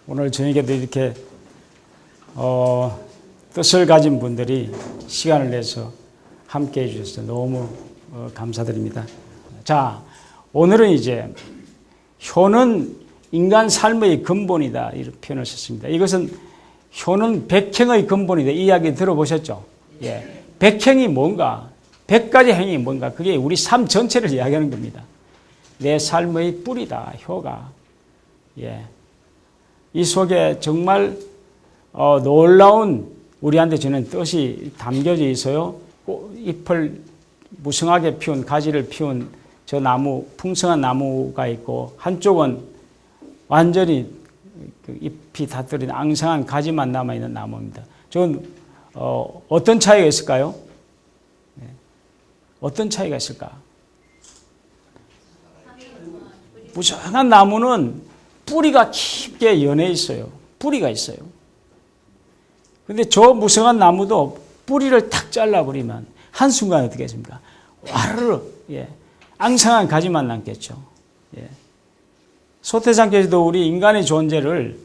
오늘 저녁에도 이렇게 뜻을 가진 분들이 시간을 내서 함께 해주셔서 너무 감사드립니다. 자, 오늘은 이제 효는 인간 삶의 근본이다 이런 표현을 썼습니다. 이것은 효는 백행의 근본이다 이 이야기 들어보셨죠? 예, 백행이 뭔가, 100가지 행위 뭔가, 그게 우리 삶 전체를 이야기하는 겁니다. 내 삶의 뿌리다, 효가. 예, 이 속에 정말 놀라운 우리한테 주는 뜻이 담겨져 있어요. 잎을 무성하게 피운, 가지를 피운 저 나무, 풍성한 나무가 있고, 한쪽은 완전히 그 잎이 다 떨어진 앙상한 가지만 남아있는 나무입니다. 저건 어떤 차이가 있을까요? 네. 어떤 차이가 있을까? 무성한 나무는 뿌리가 깊게 연해 있어요. 뿌리가 있어요. 근데 저 무성한 나무도 뿌리를 탁 잘라버리면 한순간에 어떻게 했습니까? 와르르, 예, 앙상한 가지만 남겠죠. 예. 소태상께서도 우리 인간의 존재를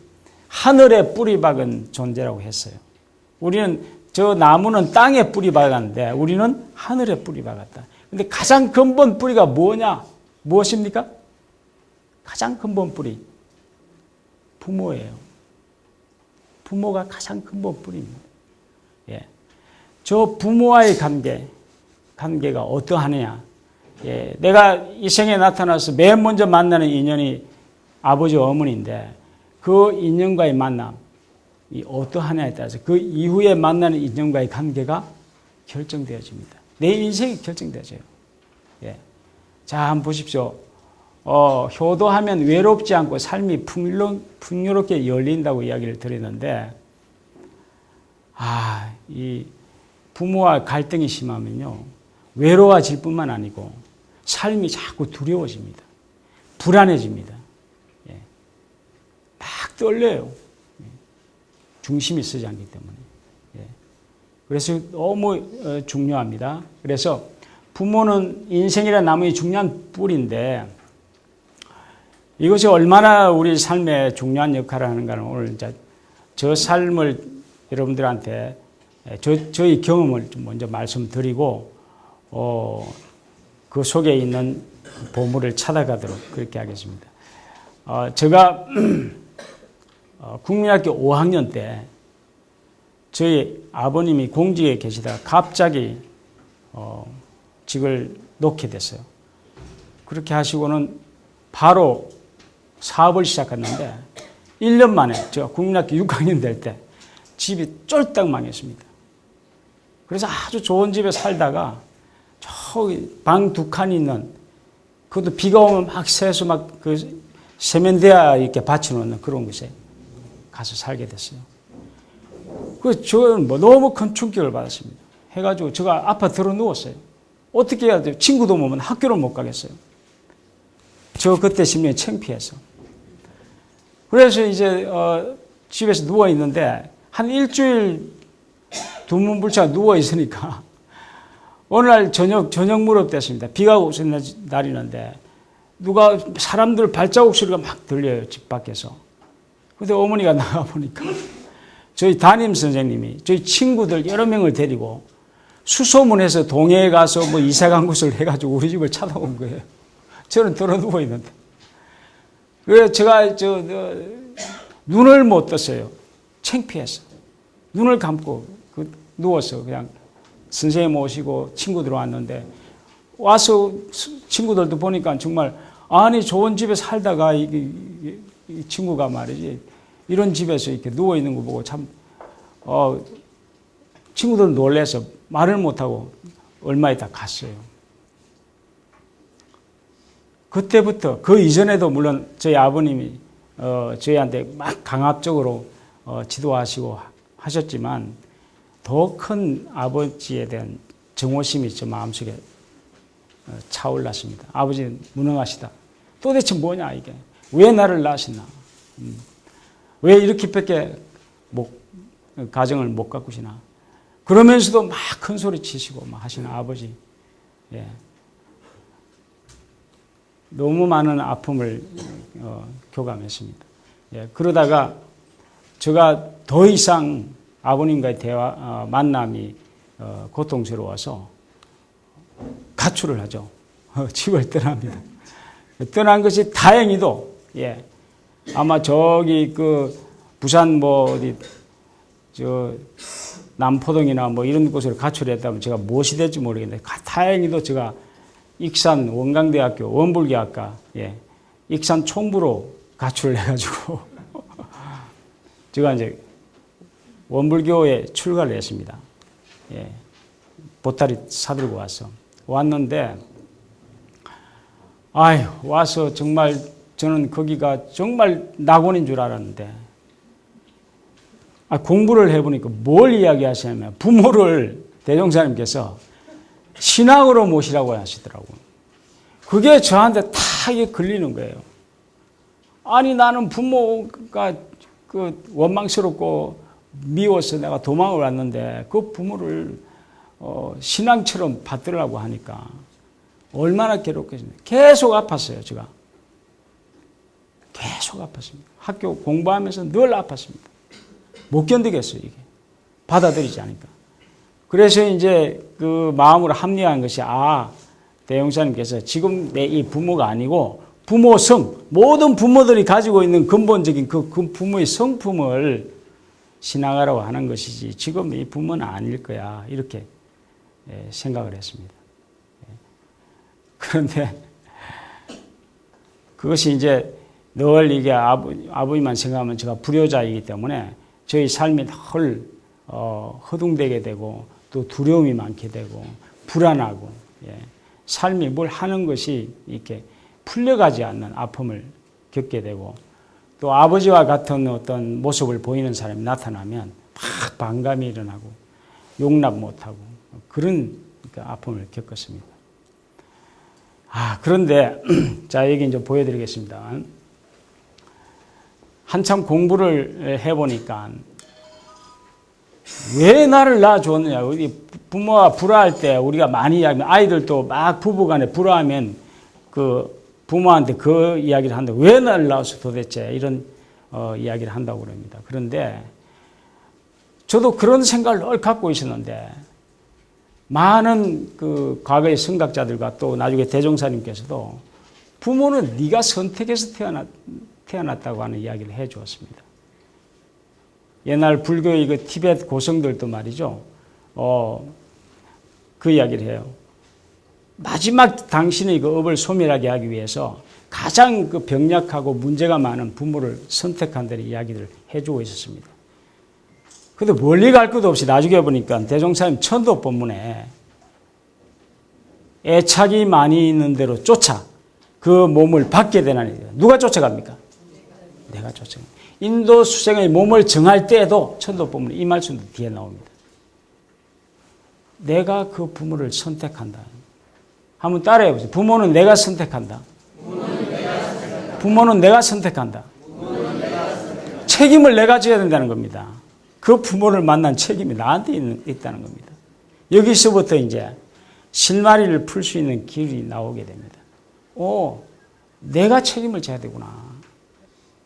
하늘에 뿌리 박은 존재라고 했어요. 우리는 저 나무는 땅에 뿌리 박았는데 우리는 하늘에 뿌리 박았다. 근데 가장 근본 뿌리가 뭐냐? 무엇입니까? 가장 근본 뿌리. 부모예요. 부모가 가장 근본 뿌리입니다. 예. 저 부모와의 관계가 어떠하느냐. 예. 내가 이 생에 나타나서 맨 먼저 만나는 인연이 아버지 어머니인데 그 인연과의 만남이 어떠하냐에 따라서 그 이후에 만나는 인연과의 관계가 결정되어집니다. 내 인생이 결정되어져요. 예. 자, 한번 보십시오. 효도하면 외롭지 않고 삶이 풍요롭게 열린다고 이야기를 드렸는데, 이 부모와 갈등이 심하면요, 외로워질 뿐만 아니고 삶이 자꾸 두려워집니다. 불안해집니다. 예. 막 떨려요. 예. 중심이 서지 않기 때문에. 예. 그래서 너무 중요합니다. 그래서 부모는 인생이라는 나무의 중요한 뿌리인데, 이것이 얼마나 우리 삶에 중요한 역할을 하는가는 오늘 이제 저 삶을 여러분들한테 저희 경험을 좀 먼저 말씀드리고 그 속에 있는 보물을 찾아가도록 그렇게 하겠습니다. 제가 국민학교 5학년 때 저희 아버님이 공직에 계시다가 갑자기 직을 놓게 됐어요. 그렇게 하시고는 바로 사업을 시작했는데 1년 만에 제가 국민학교 6학년 될 때 집이 쫄딱 망했습니다. 그래서 아주 좋은 집에 살다가 저기 방 2칸 있는, 그것도 비가 오면 막 새서 막 그 세면대야 이렇게 받쳐놓는 그런 곳에 가서 살게 됐어요. 저는 너무 큰 충격을 받았습니다. 해가지고 제가 아파트로 누웠어요. 어떻게 해야 돼요? 친구도 오면 학교를 못 가겠어요. 저 그때 심령이 창피해서. 그래서 이제 집에서 누워 있는데 한 일주일 두문불차 누워 있으니까 어느 날 저녁 무렵 됐습니다. 비가 오는 날이는데 누가 사람들 발자국 소리가 막 들려요, 집 밖에서. 근데 어머니가 나가 보니까 저희 담임 선생님이 저희 친구들 여러 명을 데리고 수소문해서 동해에 가서 뭐 이사 간 곳을 해가지고 우리 집을 찾아온 거예요. 저는 들어 누워 있는데. 그래서 제가 눈을 못 떴어요. 창피해서. 눈을 감고 누워서 그냥 선생님 오시고 친구들 왔는데, 와서 친구들도 보니까 정말, 아니 좋은 집에 살다가 이 친구가 말이지 이런 집에서 이렇게 누워 있는 거 보고 참 친구들 놀래서 말을 못하고 얼마 있다 갔어요. 그때부터, 그 이전에도 물론 저희 아버님이 저희한테 막 강압적으로 지도하시고 하셨지만 더 큰 아버지에 대한 정오심이 저 마음속에 차올랐습니다. 아버지는 무능하시다. 도대체 뭐냐 이게. 왜 나를 낳으시나. 왜 이렇게밖에 가정을 못 가꾸시나. 그러면서도 막 큰 소리 치시고 막 하시는 아버지. 예. 너무 많은 아픔을 교감했습니다. 예, 그러다가 제가 더 이상 아버님과의 만남이 고통스러워서 가출을 하죠. 집을 떠납니다. 떠난 것이 다행히도, 예, 아마 저기 부산 어디, 남포동이나 이런 곳으로 가출했다면 제가 무엇이 될지 모르겠는데, 다행히도 제가 익산 원광대학교 원불교학과, 예, 익산 총부로 가출을 해가지고, 제가 이제 원불교에 출가를 했습니다. 예, 보따리 사들고 왔는데, 와서 정말 저는 거기가 정말 낙원인 줄 알았는데, 공부를 해보니까 뭘 이야기하시냐면 부모를 대종사님께서 신앙으로 모시라고 하시더라고요. 그게 저한테 다 이게 걸리는 거예요. 아니, 나는 부모가 원망스럽고 미워서 내가 도망을 왔는데 그 부모를 신앙처럼 받들으라고 하니까 얼마나 괴롭겠습니까? 계속 아팠어요, 제가. 계속 아팠습니다. 학교 공부하면서 늘 아팠습니다. 못 견디겠어요, 이게. 받아들이지 않으니까. 그래서 이제 그 마음으로 합리화한 것이, 대용사님께서 지금 내 이 부모가 아니고 부모성, 모든 부모들이 가지고 있는 근본적인 그 부모의 성품을 신앙하라고 하는 것이지 지금 이 부모는 아닐 거야. 이렇게 생각을 했습니다. 그런데 그것이 이제 늘 이게 아버지만 생각하면 제가 불효자이기 때문에 저희 삶이 늘 허둥대게 되고 또 두려움이 많게 되고 불안하고, 예, 삶이 뭘 하는 것이 이렇게 풀려가지 않는 아픔을 겪게 되고, 또 아버지와 같은 어떤 모습을 보이는 사람이 나타나면 막 반감이 일어나고 용납 못하고 그런 아픔을 겪었습니다. 그런데 자, 여기 이제 보여드리겠습니다. 한참 공부를 해보니까 왜 나를 낳아줬느냐. 우리 부모가 불화할 때 우리가 많이 이야기하면, 아이들도 막 부부간에 불화하면 그 부모한테 그 이야기를 한다. 왜 나를 낳아서 도대체 이런 이야기를 한다고 그럽니다. 그런데 저도 그런 생각을 늘 갖고 있었는데, 많은 그 과거의 성각자들과 또 나중에 대종사님께서도 부모는 네가 선택해서 태어났다고 하는 이야기를 해 주었습니다. 옛날 불교의 그 티베트 고성들도 말이죠. 그 이야기를 해요. 마지막 당신의 그 업을 소멸하게 하기 위해서 가장 그 병약하고 문제가 많은 부모를 선택한다는 이야기를 해주고 있었습니다. 근데 멀리 갈 것도 없이 나중에 보니까 대종사님 천도 법문에 애착이 많이 있는 대로 쫓아 그 몸을 받게 되나니, 누가 쫓아갑니까? 내가 쫓아갑니다. 인도 수생의 몸을 정할 때에도 천도 법문에 이 말씀도 뒤에 나옵니다. 내가 그 부모를 선택한다. 한번 따라해 보세요. 부모는 내가 선택한다. 부모는 내가 선택한다. 책임을 내가 져야 된다는 겁니다. 그 부모를 만난 책임이 나한테 있다는 겁니다. 여기서부터 이제 실마리를 풀 수 있는 길이 나오게 됩니다. 내가 책임을 져야 되구나.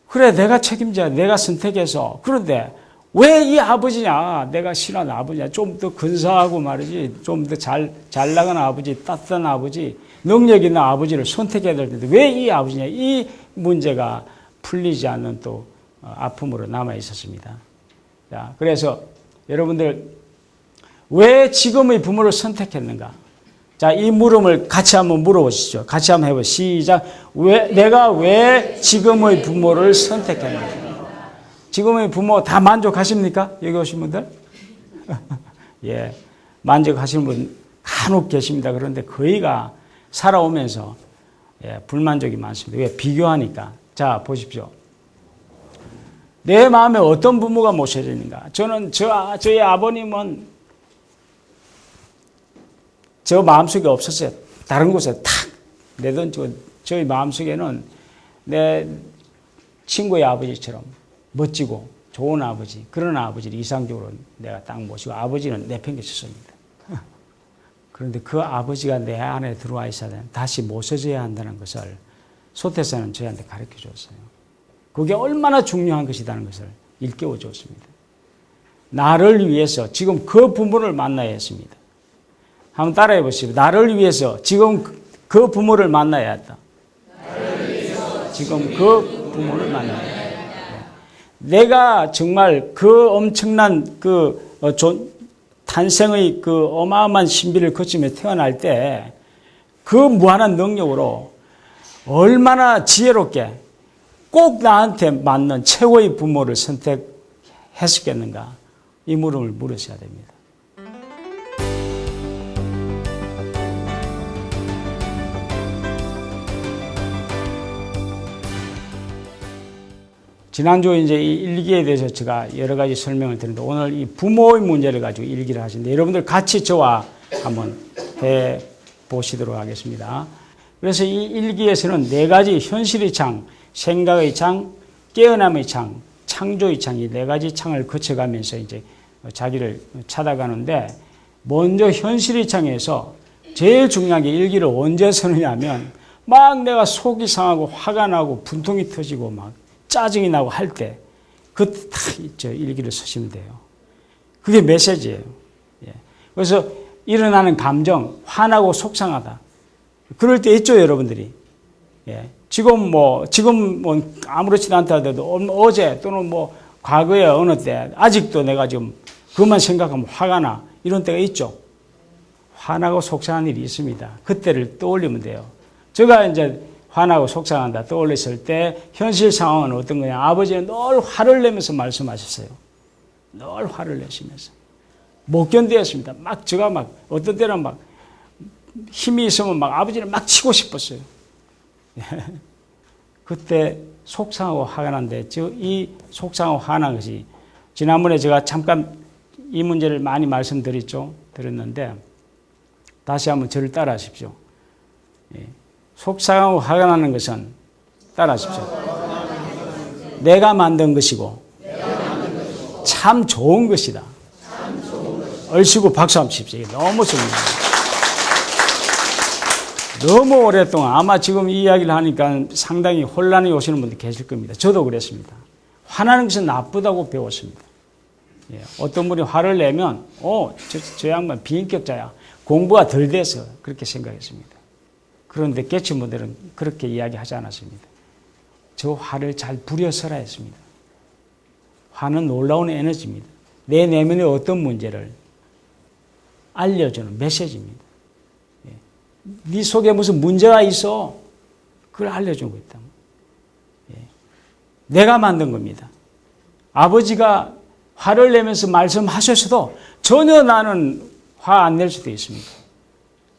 그래, 내가 책임져야, 내가 선택해서. 그런데 왜 이 아버지냐, 내가 싫어하는 아버지냐, 좀 더 근사하고 말이지, 좀 더 잘 나가는 아버지, 따뜻한 아버지, 능력 있는 아버지를 선택해야 될 텐데 왜 이 아버지냐, 이 문제가 풀리지 않는 또 아픔으로 남아 있었습니다. 자, 그래서 여러분들 왜 지금의 부모를 선택했는가? 자, 이 물음을 같이 한번 물어보시죠. 같이 한번 해보시죠. 시작. 내가 왜 지금의 부모를 선택했는가? 지금의 부모 다 만족하십니까? 여기 오신 분들? 예, 만족하시는 분 간혹 계십니다. 그런데 거의가 살아오면서 불만족이 많습니다. 왜? 비교하니까. 자, 보십시오. 내 마음에 어떤 부모가 모셔지는가? 저는 저희 아버님은 저 마음속에 없었어요. 다른 곳에 탁 내던지고, 저희 마음속에는 내 친구의 아버지처럼 멋지고 좋은 아버지, 그런 아버지를 이상적으로 내가 딱 모시고, 아버지는 내팽개쳤습니다. 그런데 그 아버지가 내 안에 들어와 있어야 되는, 다시 모셔져야 한다는 것을 소태사는 저희한테 가르쳐 줬어요. 그게 얼마나 중요한 것이라는 것을 일깨워 주었습니다. 나를 위해서 지금 그 부모를 만나야 했습니다. 한번 따라해 보시죠. 나를 위해서 지금 그 부모를 만나야 했다. 지금 그 부모를 만나야 했다. 내가 정말 그 엄청난 탄생의 그 어마어마한 신비를 거치며 태어날 때 그 무한한 능력으로 얼마나 지혜롭게 꼭 나한테 맞는 최고의 부모를 선택했었겠는가? 이 물음을 물으셔야 됩니다. 지난주 이제 이 일기에 대해서 제가 여러 가지 설명을 드렸는데 오늘 이 부모의 문제를 가지고 일기를 하시는데 여러분들 같이 저와 한번 해 보시도록 하겠습니다. 그래서 이 일기에서는 네 가지 현실의 창, 생각의 창, 깨어남의 창, 창조의 창, 이 네 가지 창을 거쳐가면서 이제 자기를 찾아가는데 먼저 현실의 창에서 제일 중요한 게 일기를 언제 쓰느냐 하면 막 내가 속이 상하고 화가 나고 분통이 터지고 막 짜증이 나고 할 때 그때 딱 일기를 쓰시면 돼요. 그게 메시지예요. 그래서 일어나는 감정, 화나고 속상하다. 그럴 때 있죠, 여러분들이. 지금 아무렇지도 않다 하더라도 어제 또는 과거에 어느 때 아직도 내가 지금 그것만 생각하면 화가 나. 이런 때가 있죠. 화나고 속상한 일이 있습니다. 그때를 떠올리면 돼요. 제가 이제 화나고 속상한다 떠올렸을 때 현실 상황은 어떤 거냐. 아버지는 늘 화를 내면서 말씀하셨어요. 늘 화를 내시면서. 못 견디었습니다. 제가 어떤 때는 힘이 있으면 아버지를 치고 싶었어요. 그때 속상하고 화가 난데, 이 속상하고 화난 것이, 지난번에 제가 잠깐 이 문제를 많이 드렸는데, 다시 한번 저를 따라 하십시오. 속상하고 화가 나는 것은, 따라 하십시오. 내가 만든 것이고, 참 좋은 것이다. 얼씨구 박수 한번 칩시오. 이게 너무 중요해요. 너무 오랫동안 아마 지금 이 이야기를 하니까 상당히 혼란이 오시는 분들 계실 겁니다. 저도 그랬습니다. 화나는 것은 나쁘다고 배웠습니다. 어떤 분이 화를 내면 저 양반 비인격자야. 공부가 덜 돼서 그렇게 생각했습니다. 그런데 깨친 분들은 그렇게 이야기하지 않았습니다. 저 화를 잘 부려서라 했습니다. 화는 놀라운 에너지입니다. 내 내면의 어떤 문제를 알려주는 메시지입니다. 네 속에 무슨 문제가 있어. 그걸 알려주고 있다. 내가 만든 겁니다. 아버지가 화를 내면서 말씀하셨어도 전혀 나는 화 안 낼 수도 있습니다.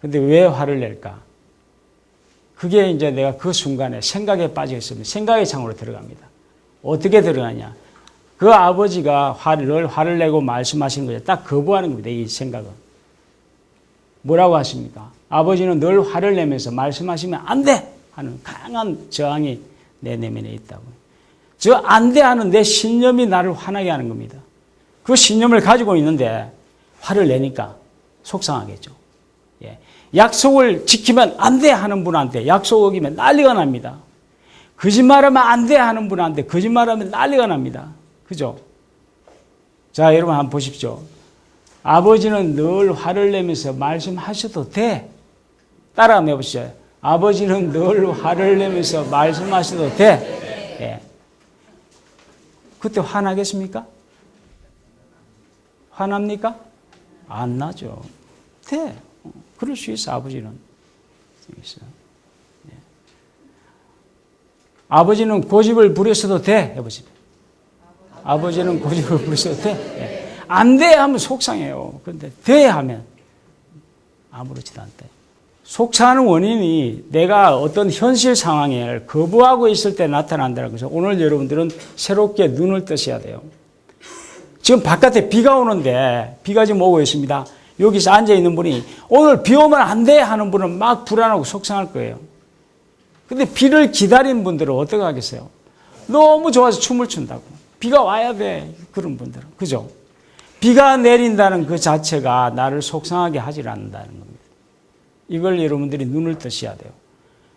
그런데 왜 화를 낼까? 그게 이제 내가 그 순간에 생각에 빠져 있으면 생각의 창으로 들어갑니다. 어떻게 들어가냐? 그 아버지가 화를 내고 말씀하시는 거죠. 딱 거부하는 겁니다. 이 생각은. 뭐라고 하십니까? 아버지는 늘 화를 내면서 말씀하시면 안 돼! 하는 강한 저항이 내 내면에 있다고. 저 안 돼 하는 내 신념이 나를 화나게 하는 겁니다. 그 신념을 가지고 있는데 화를 내니까 속상하겠죠. 약속을 지키면 안 돼 하는 분한테 약속 어기면 난리가 납니다. 거짓말하면 안 돼 하는 분한테 거짓말하면 난리가 납니다. 그죠? 자, 여러분 한번 보십시오. 아버지는 늘 화를 내면서 말씀하셔도 돼. 따라 한번 해보시죠. 아버지는 늘 화를 내면서 말씀하셔도 돼. 그때 화나겠습니까? 화납니까? 안 나죠. 돼. 그럴 수 있어, 아버지는. 아버지는 고집을 부렸어도 돼. 해보십시오. 아버지는 고집을 부렸어도 돼. 안 돼 하면 속상해요. 그런데 돼 하면 아무렇지도 않다. 속상하는 원인이 내가 어떤 현실 상황을 거부하고 있을 때 나타난다는 것을 오늘 여러분들은 새롭게 눈을 뜨셔야 돼요. 지금 바깥에 비가 오는데 비가 지금 오고 있습니다. 여기서 앉아있는 분이 오늘 비 오면 안 돼 하는 분은 막 불안하고 속상할 거예요. 근데 비를 기다린 분들은 어떻게 하겠어요? 너무 좋아서 춤을 춘다고. 비가 와야 돼. 그런 분들은. 그죠? 비가 내린다는 그 자체가 나를 속상하게 하질 않는다는 겁니다. 이걸 여러분들이 눈을 뜨셔야 돼요.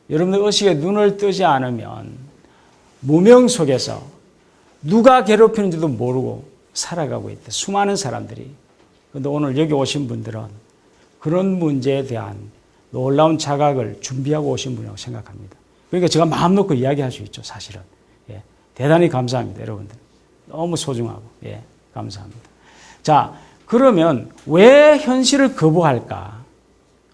여러분들 의식에 눈을 뜨지 않으면 무명 속에서 누가 괴롭히는지도 모르고 살아가고 있다. 수많은 사람들이. 그런데 오늘 여기 오신 분들은 그런 문제에 대한 놀라운 자각을 준비하고 오신 분이라고 생각합니다. 그러니까 제가 마음 놓고 이야기할 수 있죠, 사실은. 예, 대단히 감사합니다, 여러분들. 너무 소중하고, 예, 감사합니다. 자, 그러면 왜 현실을 거부할까?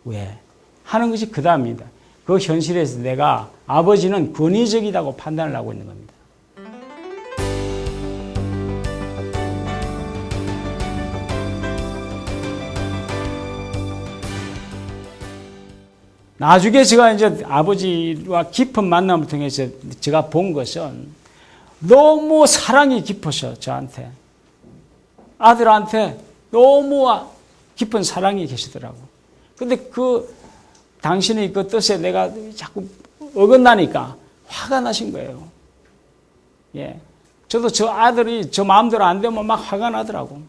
왜? 하는 것이 그 다음입니다. 그 현실에서 내가 아버지는 권위적이라고 판단을 하고 있는 겁니다. 나중에 제가 이제 아버지와 깊은 만남을 통해서 제가 본 것은 너무 사랑이 깊으셔, 저한테. 아들한테 너무 깊은 사랑이 계시더라고. 근데 당신의 그 뜻에 내가 자꾸 어긋나니까 화가 나신 거예요. 예. 저도 저 아들이 저 마음대로 안 되면 막 화가 나더라고.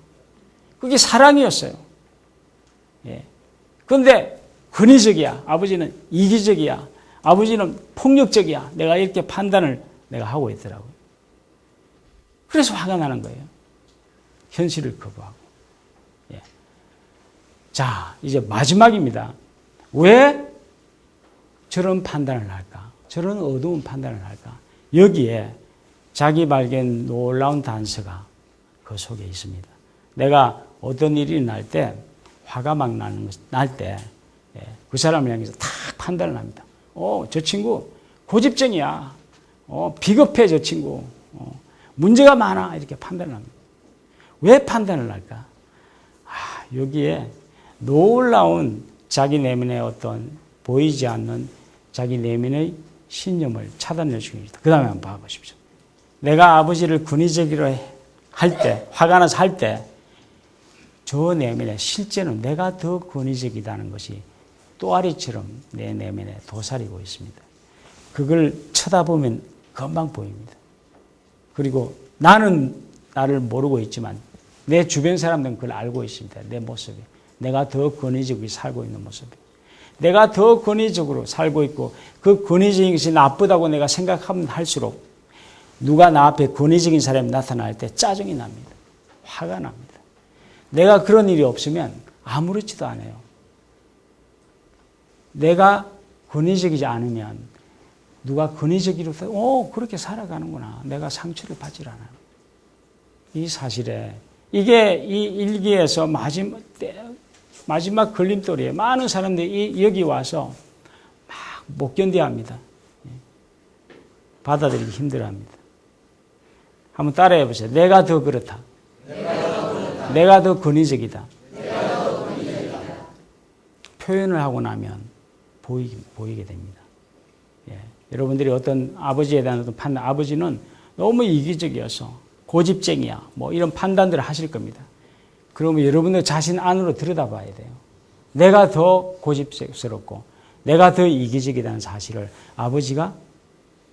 그게 사랑이었어요. 예. 근데 권위적이야. 아버지는 이기적이야. 아버지는 폭력적이야. 내가 이렇게 판단을 내가 하고 있더라고요. 그래서 화가 나는 거예요. 현실을 거부하고. 예. 자, 이제 마지막입니다. 왜 저런 판단을 할까? 저런 어두운 판단을 할까? 여기에 자기 발견 놀라운 단서가 그 속에 있습니다. 내가 어떤 일이 날 때, 화가 막 날 때, 그 사람을 향해서 탁 판단을 합니다. 저 친구 고집쟁이야. 비겁해, 저 친구. 문제가 많아. 이렇게 판단을 합니다. 왜 판단을 할까? 여기에 놀라운 자기 내면의 어떤 보이지 않는 자기 내면의 신념을 차단해 주십니다. 그 다음에 한번 봐보십시오. 내가 아버지를 권위적으로 할 때, 화가 나서 할 때, 저 내면에 실제는 내가 더 권위적이라는 것이 또아리처럼 내 내면에 도사리고 있습니다. 그걸 쳐다보면 금방 보입니다. 그리고 나는 나를 모르고 있지만 내 주변 사람들은 그걸 알고 있습니다. 내 모습이. 내가 더 권위적으로 살고 있는 모습이. 내가 더 권위적으로 살고 있고 그 권위적인 것이 나쁘다고 내가 생각하면 할수록 누가 나 앞에 권위적인 사람이 나타날 때 짜증이 납니다. 화가 납니다. 내가 그런 일이 없으면 아무렇지도 않아요. 내가 권위적이지 않으면 누가 권위적이로 그렇게 살아가는구나. 내가 상처를 받질 않아요. 이 사실에 이게 이 일기에서 마지막 걸림돌이에요. 많은 사람들이 여기 와서 막 못 견뎌합니다. 받아들이기 힘들어합니다. 한번 따라해 보세요. 내가 더 그렇다. 내가 더 권위적이다. 표현을 하고 나면 보이게 됩니다. 예. 여러분들이 어떤 아버지에 대한 어떤 판단, 아버지는 너무 이기적이어서 고집쟁이야. 뭐 이런 판단들을 하실 겁니다. 그러면 여러분들 자신 안으로 들여다봐야 돼요. 내가 더 고집스럽고 내가 더 이기적이라는 사실을 아버지가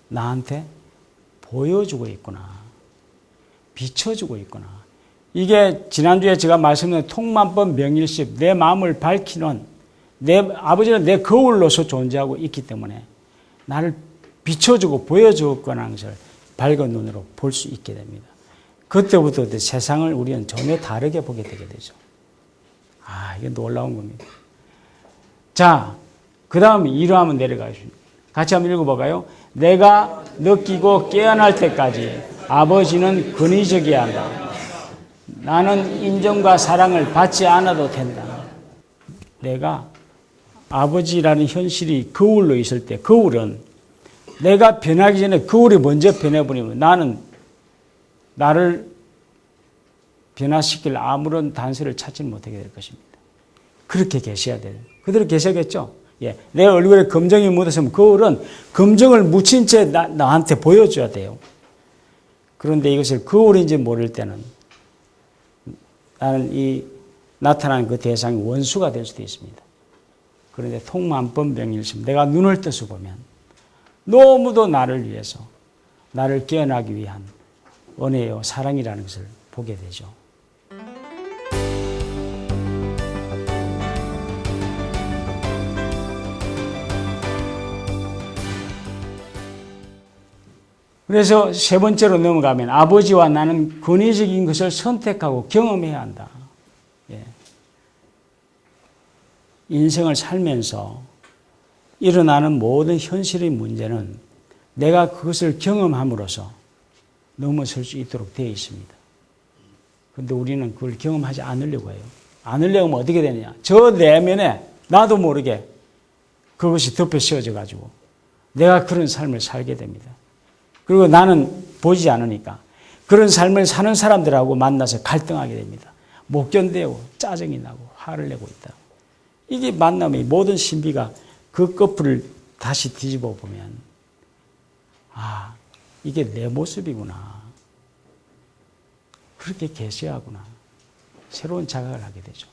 나한테 보여주고 있구나. 비춰주고 있구나. 이게 지난주에 제가 말씀드린 통만법 명일십, 내 마음을 밝히는 아버지는 내 거울로서 존재하고 있기 때문에 나를 비춰주고 보여주거나 하는 것을 밝은 눈으로 볼 수 있게 됩니다. 그때부터 세상을 우리는 전혀 다르게 보게 되게 되죠. 이게 놀라운 겁니다. 자, 그 다음에 이로 한번 내려가겠습니다. 같이 한번 읽어볼까요? 내가 느끼고 깨어날 때까지 아버지는 권위적이어야 한다. 나는 인정과 사랑을 받지 않아도 된다. 내가 아버지라는 현실이 거울로 있을 때, 거울은 내가 변하기 전에 거울이 먼저 변해버리면 나를 변화시킬 아무런 단서를 찾지 못하게 될 것입니다. 그렇게 계셔야 돼요. 그대로 계셔야겠죠? 예. 내 얼굴에 검정이 묻었으면 거울은 검정을 묻힌 채 나한테 보여줘야 돼요. 그런데 이것을 거울인지 모를 때는 나는 이 나타나는 그 대상이 원수가 될 수도 있습니다. 그런데 통만법 명일심, 내가 눈을 떠서 보면 너무도 나를 위해서, 나를 깨어나기 위한 은혜요 사랑이라는 것을 보게 되죠. 그래서 세 번째로 넘어가면 아버지와 나는 권위적인 것을 선택하고 경험해야 한다. 예. 인생을 살면서 일어나는 모든 현실의 문제는 내가 그것을 경험함으로써 넘어설 수 있도록 되어 있습니다. 그런데 우리는 그걸 경험하지 않으려고 해요. 않으려고 하면 어떻게 되느냐. 저 내면에 나도 모르게 그것이 덮여 씌워져 가지고 내가 그런 삶을 살게 됩니다. 그리고 나는 보지 않으니까 그런 삶을 사는 사람들하고 만나서 갈등하게 됩니다. 못 견뎌요. 짜증이 나고 화를 내고 있다. 이게 만남의 모든 신비가 그 커플을 다시 뒤집어 보면 아, 이게 내 모습이구나. 그렇게 계셔야 하구나. 새로운 자각을 하게 되죠.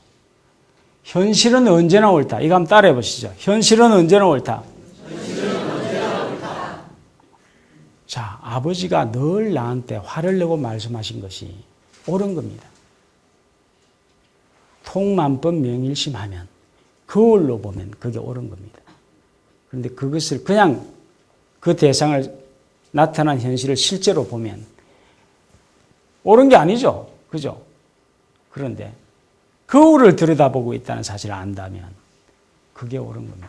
현실은 언제나 옳다. 이거 한번 따라해 보시죠. 현실은 언제나 옳다. 자, 아버지가 늘 나한테 화를 내고 말씀하신 것이 옳은 겁니다. 통만법 명일심하면 거울로 보면 그게 옳은 겁니다. 그런데 그것을 그냥 그 대상을 나타난 현실을 실제로 보면 옳은 게 아니죠. 그죠? 그런데 거울을 들여다보고 있다는 사실을 안다면 그게 옳은 겁니다.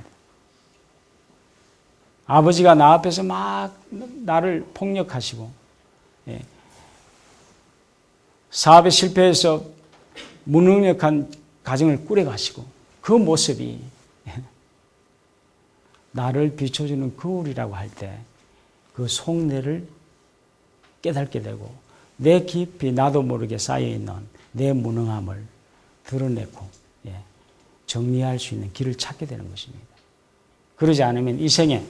아버지가 나 앞에서 막 나를 폭력하시고 사업에 실패해서 무능력한 가정을 꾸려가시고 그 모습이 나를 비춰주는 거울이라고 할 때 그 속내를 깨닫게 되고 내 깊이 나도 모르게 쌓여있는 내 무능함을 드러내고 정리할 수 있는 길을 찾게 되는 것입니다. 그러지 않으면 이 생에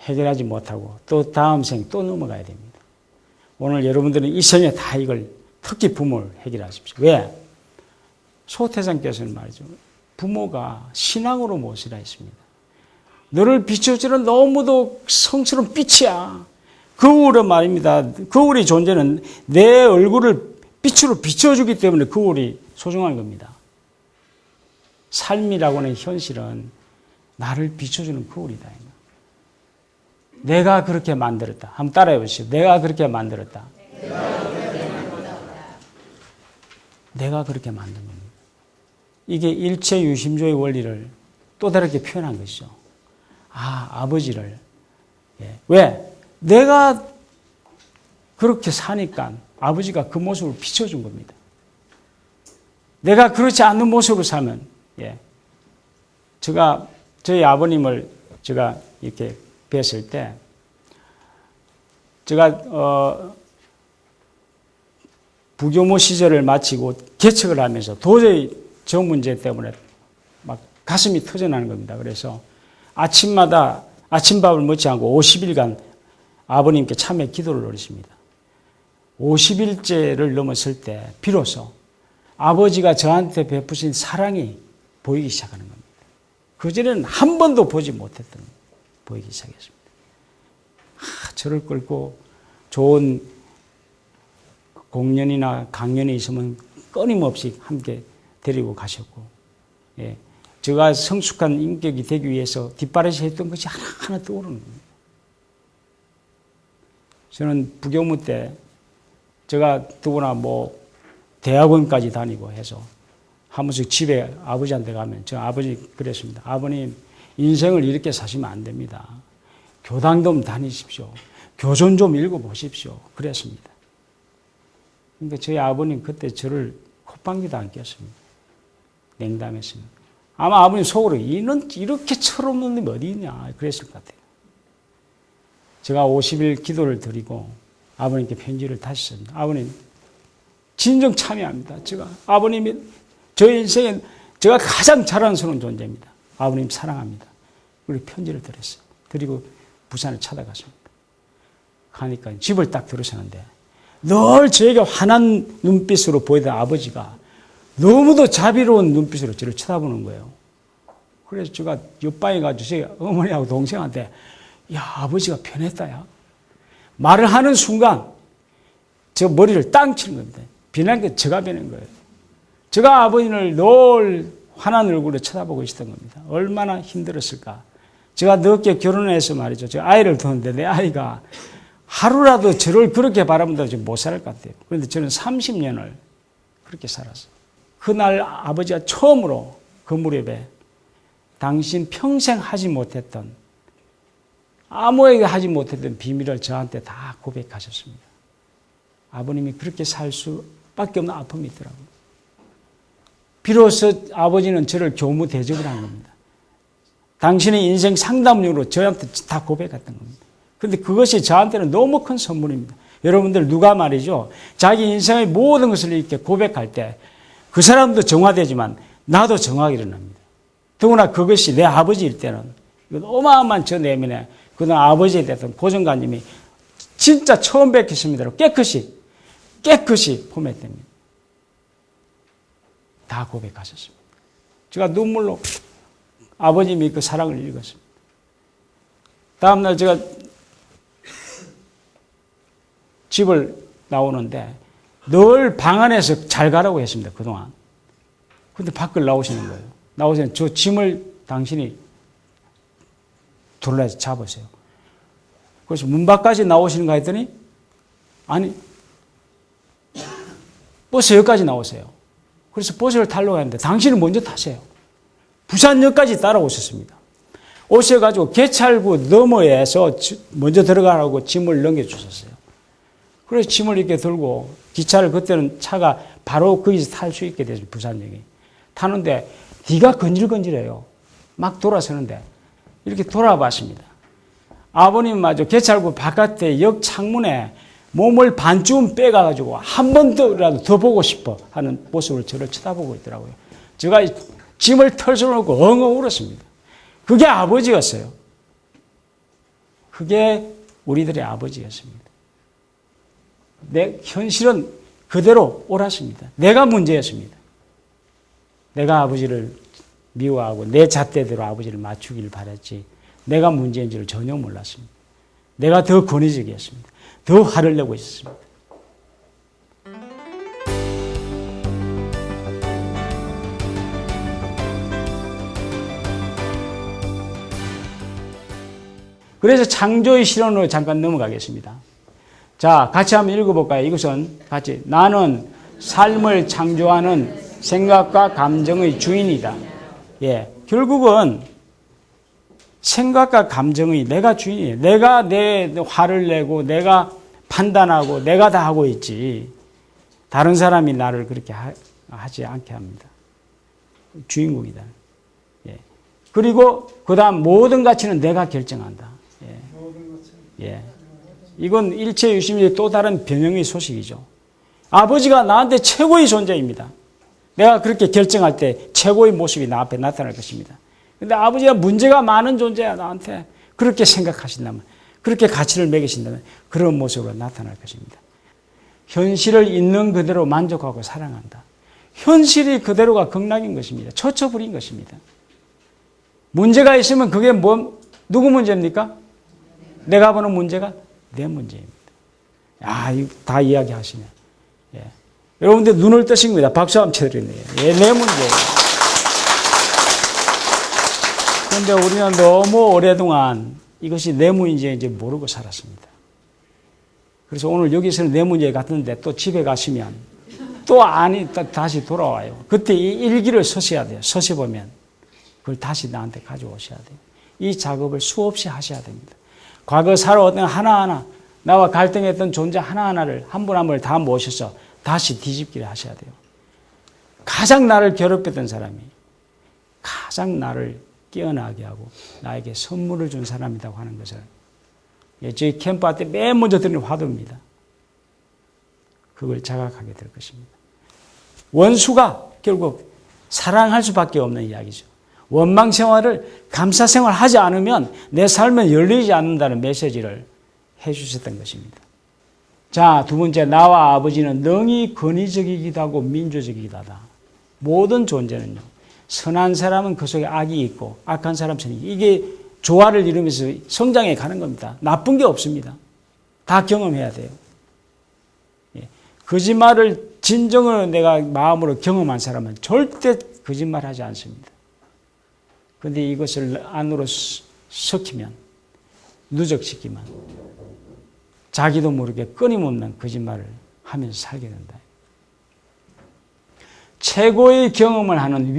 해결하지 못하고 또 다음 생 또 넘어가야 됩니다. 오늘 여러분들은 이 생에 다 이걸 특히 부모를 해결하십시오. 왜? 소태상께서는 말이죠. 부모가 신앙으로 모시라 했습니다. 너를 비춰주는 너무도 성스러운 빛이야. 거울은 말입니다. 거울의 존재는 내 얼굴을 빛으로 비춰주기 때문에 거울이 소중한 겁니다. 삶이라고 하는 현실은 나를 비춰주는 거울이다. 내가 그렇게 만들었다. 한번 따라해 보시죠. 내가 그렇게 만들었다. 내가 그렇게 만든 겁니다. 이게 일체 유심조의 원리를 또 다르게 표현한 것이죠. 아, 아버지를. 왜? 내가 그렇게 사니까 아버지가 그 모습을 비춰준 겁니다. 내가 그렇지 않는 모습으로 살면, 저희 아버님을 제가 이렇게 뵀을 때, 제가, 부교무 시절을 마치고 개척을 하면서 도저히 저 문제 때문에 막 가슴이 터져나는 겁니다. 그래서 아침마다 아침밥을 먹지 않고 50일간 아버님께 참회 기도를 올리십니다. 50일째를 넘었을 때 비로소 아버지가 저한테 베푸신 사랑이 보이기 시작하는 겁니다. 그전에는 한 번도 보지 못했던 보이기 시작했습니다. 저를 끌고 좋은 공연이나 강연이 있으면 끊임없이 함께 데리고 가셨고, 제가 성숙한 인격이 되기 위해서 뒷바라지 했던 것이 하나하나 떠오르는 겁니다. 저는 부교무 때 제가 더구나 대학원까지 다니고 해서 한 번씩 집에 아버지한테 가면 저 아버지 그랬습니다. 아버님 인생을 이렇게 사시면 안 됩니다. 교당 좀 다니십시오. 교전 좀 읽어보십시오. 그랬습니다. 그러니까 저희 아버님 그때 저를 콧방귀도 안 꼈습니다. 냉담했습니다. 아마 아버님 속으로 이는 이렇게 철없는 놈이 어디 있냐 그랬을 것 같아요. 제가 50일 기도를 드리고 아버님께 편지를 다시 썼습니다. 아버님 진정 참여합니다. 아버님이 저의 인생에 제가 가장 자랑스러운 존재입니다. 아버님 사랑합니다. 그리고 편지를 드렸어요. 그리고 부산을 찾아갔습니다. 가니까 집을 딱 들어서는데 늘 저에게 환한 눈빛으로 보이던 아버지가 너무도 자비로운 눈빛으로 저를 쳐다보는 거예요. 그래서 제가 옆방에 가서 제 어머니하고 동생한테 야, 아버지가 변했다, 야. 말을 하는 순간 저 머리를 땅 치는 겁니다. 변한 게 제가 변한 거예요. 제가 아버지를 늘 환한 얼굴로 쳐다보고 있었던 겁니다. 얼마나 힘들었을까. 제가 늦게 결혼해서 말이죠. 제가 아이를 두는데 내 아이가 하루라도 저를 그렇게 바라본다고 못 살 것 같아요. 그런데 저는 30년을 그렇게 살았어요. 그날 아버지가 처음으로 그 무렵에 당신 평생 하지 못했던, 아무에게 하지 못했던 비밀을 저한테 다 고백하셨습니다. 아버님이 그렇게 살 수밖에 없는 아픔이 있더라고요. 비로소 아버지는 저를 교무 대접을 한 겁니다. 당신의 인생 상담용으로 저한테 다 고백했던 겁니다. 그런데 그것이 저한테는 너무 큰 선물입니다. 여러분들 누가 말이죠, 자기 인생의 모든 것을 이렇게 고백할 때 그 사람도 정화되지만 나도 정화가 일어납니다. 더구나 그것이 내 아버지일 때는 이건 어마어마한 저 내면에 그동안 아버지에 대해서 고정관념이 진짜 처음 뵙겠습니다로 깨끗이 포맷됩니다. 다 고백하셨습니다. 제가 눈물로 아버님이 그 사랑을 읽었습니다. 다음날 제가 집을 나오는데 늘 방 안에서 잘 가라고 했습니다. 그동안. 근데 밖을 나오시는 거예요. 나오세요. 저 짐을 당신이 둘러서 잡으세요. 그래서 문 밖까지 나오시는가 했더니 아니 버스 여기까지 나오세요. 그래서 버스를 타려고 했는데 당신은 먼저 타세요. 부산역까지 따라오셨습니다. 오셔가지고 개찰구 너머에서 먼저 들어가라고 짐을 넘겨주셨어요. 그래서 짐을 이렇게 들고 기차를, 그때는 차가 바로 거기서 탈 수 있게 됐어요. 부산역에. 타는데 뒤가 건질건질해요. 막 돌아서는데 이렇게 돌아봤습니다. 아버님마저 개찰구 바깥에 역 창문에 몸을 반쯤 빼가지고 한 번더라도 더 보고 싶어 하는 모습을 저를 쳐다보고 있더라고요. 제가 짐을 털어놓고 엉엉 울었습니다. 그게 아버지였어요. 그게 우리들의 아버지였습니다. 내 현실은 그대로 옳았습니다. 내가 문제였습니다. 내가 아버지를 미워하고 내 잣대대로 아버지를 맞추길 바랬지, 내가 문제인 줄 전혀 몰랐습니다. 내가 더 권위적이었습니다. 더 화를 내고 있었습니다. 그래서 창조의 실현으로 잠깐 넘어가겠습니다. 자, 같이 한번 읽어볼까요? 이것은 같이. 나는 삶을 창조하는 생각과 감정의 주인이다. 예, 결국은 생각과 감정의 내가 주인이에요. 내가 내 화를 내고 내가 판단하고 내가 다 하고 있지, 다른 사람이 나를 그렇게 하지 않게 합니다. 주인공이다. 예. 그리고 그 다음 모든 가치는 내가 결정한다. 예. 예. 이건 일체유심의 또 다른 변형의 소식이죠. 아버지가 나한테 최고의 존재입니다. 내가 그렇게 결정할 때 최고의 모습이 나 앞에 나타날 것입니다. 그런데 아버지가 문제가 많은 존재야. 나한테 그렇게 생각하신다면, 그렇게 가치를 매기신다면 그런 모습으로 나타날 것입니다. 현실을 있는 그대로 만족하고 사랑한다. 현실이 그대로가 극락인 것입니다. 처처부린 것입니다. 문제가 있으면 그게 누구 문제입니까? 내가 보는 문제가 내 문제입니다. 이거 다 이야기하시네. 예. 여러분들 눈을 뜨신 겁니다. 박수 한번 쳐드리네요. 예, 내 문제예요. 그런데 우리는 너무 오랫동안 이것이 내 문제인지 모르고 살았습니다. 그래서 오늘 여기서는 내 문제 같은데 또 집에 가시면 또 다시 돌아와요. 그때 이 일기를 쓰셔야 돼요. 서시 보면 그걸 다시 나한테 가져오셔야 돼요. 이 작업을 수없이 하셔야 됩니다. 과거 살아왔던 하나하나, 나와 갈등했던 존재 하나하나를 한 분 한 분을 다 모셔서 다시 뒤집기를 하셔야 돼요. 가장 나를 괴롭혔던 사람이 가장 나를 깨어나게 하고 나에게 선물을 준 사람이라고 하는 것을, 저희 캠프 때 맨 먼저 드리는 화두입니다. 그걸 자각하게 될 것입니다. 원수가 결국 사랑할 수밖에 없는 이야기죠. 원망 생활을, 감사 생활을 하지 않으면 내 삶은 열리지 않는다는 메시지를 해주셨던 것입니다. 자, 두 번째, 나와 아버지는 능히 권위적이기도 하고 민주적이기도 하다. 모든 존재는요, 선한 사람은 그 속에 악이 있고 악한 사람은 선이, 이게 조화를 이루면서 성장해 가는 겁니다. 나쁜 게 없습니다. 다 경험해야 돼요. 예. 거짓말을 진정으로 내가 마음으로 경험한 사람은 절대 거짓말하지 않습니다. 그런데 이것을 안으로 섞이면, 누적시키면 자기도 모르게 끊임없는 거짓말을 하면서 살게 된다. 최고의 경험을 하는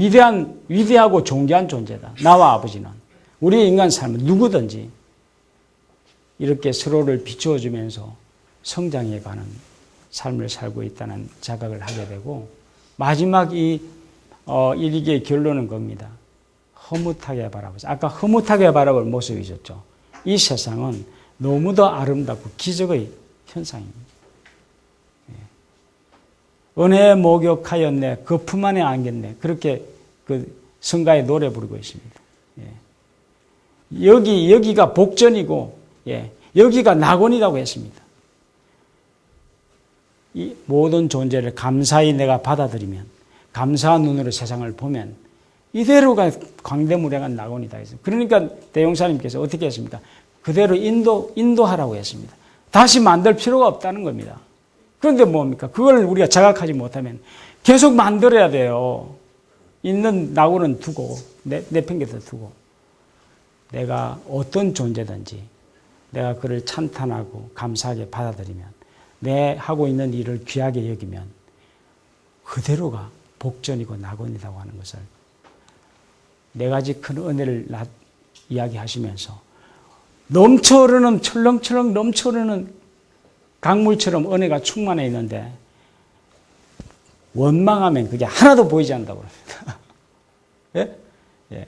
위대하고 존귀한 존재다. 나와 아버지는. 우리 인간 삶은 누구든지 이렇게 서로를 비추어주면서 성장해가는 삶을 살고 있다는 자각을 하게 되고, 마지막 이 일기의 결론은 겁니다. 흐뭇하게 바라보세요. 아까 흐뭇하게 바라볼 모습이 있었죠. 이 세상은 너무도 아름답고 기적의 현상입니다. 은혜에 목욕하였네, 그 품 안에 안겼네. 그렇게 그 성가에 노래 부르고 있습니다. 여기가 복전이고, 여기가 낙원이라고 했습니다. 이 모든 존재를 감사히 내가 받아들이면, 감사한 눈으로 세상을 보면, 이대로가 광대무량한 낙원이다 했습니다. 그러니까 대용사님께서 어떻게 했습니까? 그대로 인도하라고 했습니다. 다시 만들 필요가 없다는 겁니다. 그런데 뭡니까? 그걸 우리가 자각하지 못하면 계속 만들어야 돼요. 있는 낙원은 두고, 내팽개쳐 두고. 내가 어떤 존재든지 내가 그를 찬탄하고 감사하게 받아들이면, 내 하고 있는 일을 귀하게 여기면 그대로가 복전이고 낙원이라고 하는 것을 네 가지 큰 은혜를 이야기하시면서 넘쳐 흐르는, 철렁철렁 넘쳐 흐르는 강물처럼 은혜가 충만해 있는데 원망하면 그게 하나도 보이지 않는다고 그럽니다. 예? 예.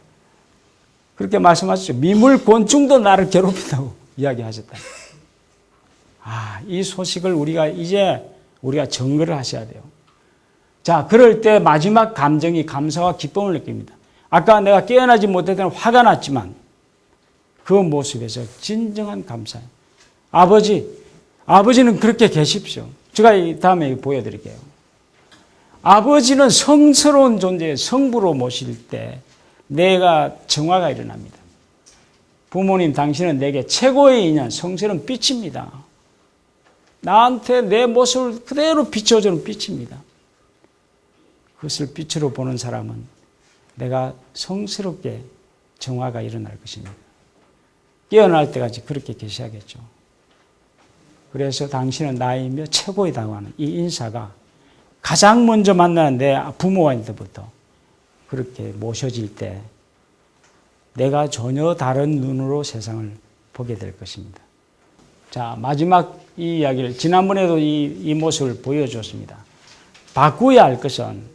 그렇게 말씀하셨죠. 미물 곤충도 나를 괴롭힌다고 이야기하셨다. 이 소식을 우리가 증거를 하셔야 돼요. 자, 그럴 때 마지막 감정이 감사와 기쁨을 느낍니다. 아까 내가 깨어나지 못했을 때는 화가 났지만 그 모습에서 진정한 감사예요. 아버지는 그렇게 계십시오. 제가 다음에 보여드릴게요. 아버지는 성스러운 존재의 성부로 모실 때 내가 정화가 일어납니다. 부모님, 당신은 내게 최고의 인연, 성스러운 빛입니다. 나한테 내 모습을 그대로 비춰주는 빛입니다. 그것을 빛으로 보는 사람은 내가 성스럽게 정화가 일어날 것입니다. 깨어날 때까지 그렇게 계셔야겠죠. 그래서 당신은 나이며 최고이다고 하는 이 인사가 가장 먼저 만나는 내 부모한테부터 그렇게 모셔질 때 내가 전혀 다른 눈으로 세상을 보게 될 것입니다. 자, 마지막 이 이야기를 지난번에도 이 모습을 보여줬습니다. 바꾸어야 할 것은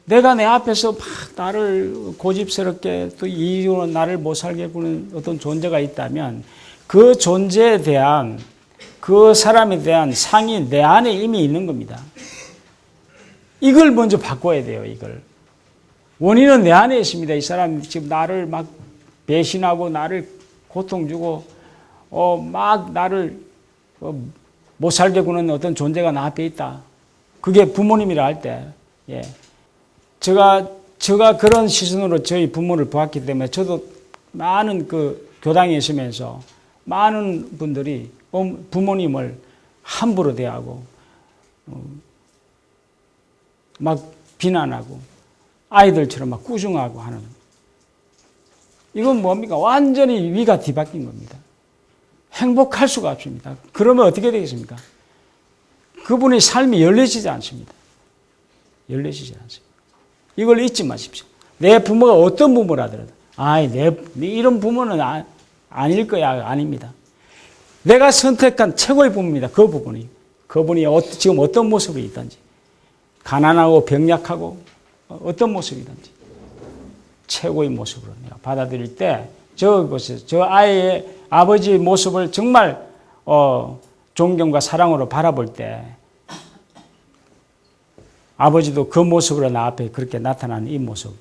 내가 내 앞에서 막 나를 고집스럽게 또 이유로 나를 못 살게 구는 어떤 존재가 있다면 그 존재에 대한 그 사람에 대한 상이 내 안에 이미 있는 겁니다. 이걸 먼저 바꿔야 돼요. 이걸. 원인은 내 안에 있습니다. 이 사람이 지금 나를 막 배신하고 나를 고통 주고 막 나를 못 살게 구는 어떤 존재가 나 앞에 있다. 그게 부모님이라 할 때, 제가 그런 시선으로 저희 부모를 보았기 때문에 저도 많은 그 교당에 있으면서 많은 분들이 부모님을 함부로 대하고 막 비난하고 아이들처럼 막 꾸중하고 하는, 이건 뭡니까? 완전히 위가 뒤바뀐 겁니다. 행복할 수가 없습니다. 그러면 어떻게 되겠습니까? 그분의 삶이 열려지지 않습니다. 열려지지 않습니다. 이걸 잊지 마십시오. 내 부모가 어떤 부모라 하더라도 이런 부모는 아닐 거야. 아닙니다. 내가 선택한 최고의 부모입니다. 그분이 지금 어떤 모습이 있든지, 가난하고 병약하고 어떤 모습이든지 최고의 모습으로 내가 받아들일 때 저 아이의 아버지의 모습을 정말 존경과 사랑으로 바라볼 때 아버지도 그 모습으로 나 앞에 그렇게 나타나는 이 모습,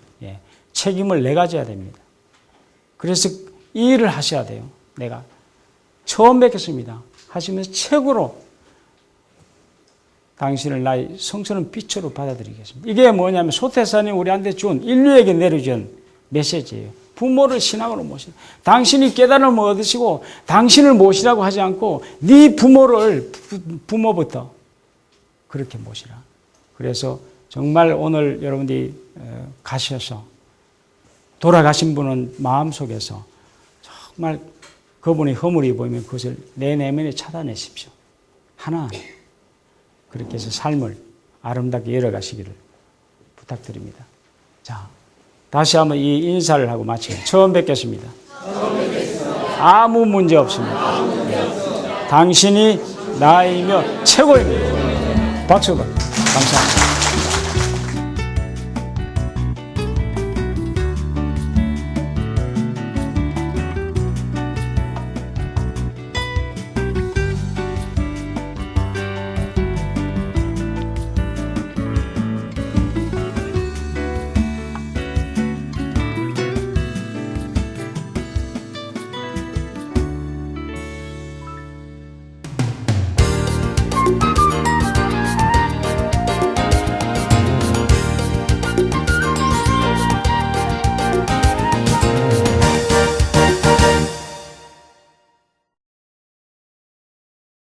책임을 내가 져야 됩니다. 그래서 이 일을 하셔야 돼요. 내가 처음 뵙겠습니다 하시면서 최고로 당신을 나의 성스러운 빛으로 받아들이겠습니다. 이게 뭐냐면 소태산이 우리한테 준, 인류에게 내려준 메시지예요. 부모를 신앙으로 모시라. 당신이 깨달음을 얻으시고 당신을 모시라고 하지 않고 네 부모부터 그렇게 모시라. 그래서 정말 오늘 여러분들이 가셔서 돌아가신 분은 마음속에서 정말 그분의 허물이 보이면 그것을 내 내면에 차단하십시오. 하나하나 그렇게 해서 삶을 아름답게 열어가시기를 부탁드립니다. 자, 다시 한번 이 인사를 하고 마치겠습니다. 처음 뵙겠습니다. 아무 문제 없습니다. 당신이 나이며 최고입니다. 박수 받 감사합니다.